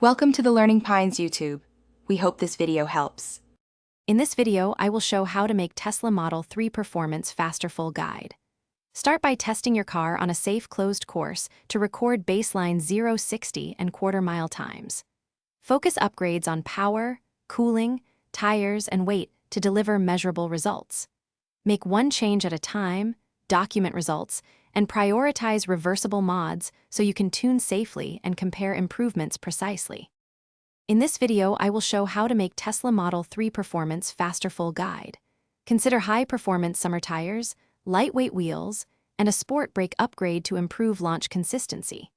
Welcome to the Learning Pines YouTube. We hope this video helps. In this video, I will show how to make Tesla Model 3 Performance faster full guide. Start by testing your car on a safe closed course to record baseline 0-60 and quarter-mile times. Focus upgrades on power, cooling, tires, and weight to deliver measurable results. Make one change at a time, document results, and prioritize reversible mods so you can tune safely and compare improvements precisely. In this video, I will show how to make Tesla Model 3 Performance faster full guide. Consider high-performance summer tires, lightweight wheels, and a sport brake upgrade to improve launch consistency.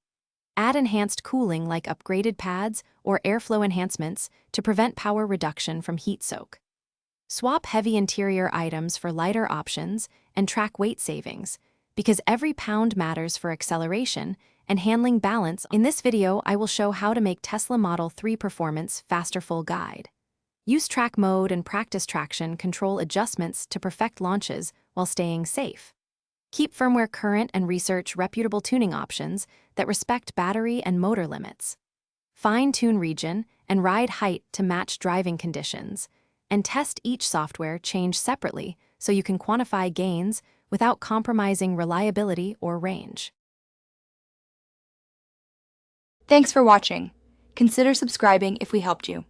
Add enhanced cooling like upgraded pads or airflow enhancements to prevent power reduction from heat soak. Swap heavy interior items for lighter options and track weight savings, because every pound matters for acceleration and handling balance. In this video, I will show how to make Tesla Model 3 Performance faster full guide. Use track mode and practice traction control adjustments to perfect launches while staying safe. Keep firmware current and research reputable tuning options that respect battery and motor limits. Fine-tune region and ride height to match driving conditions, and test each software change separately so you can quantify gains without compromising reliability or range. Thanks for watching. Consider subscribing if we helped you.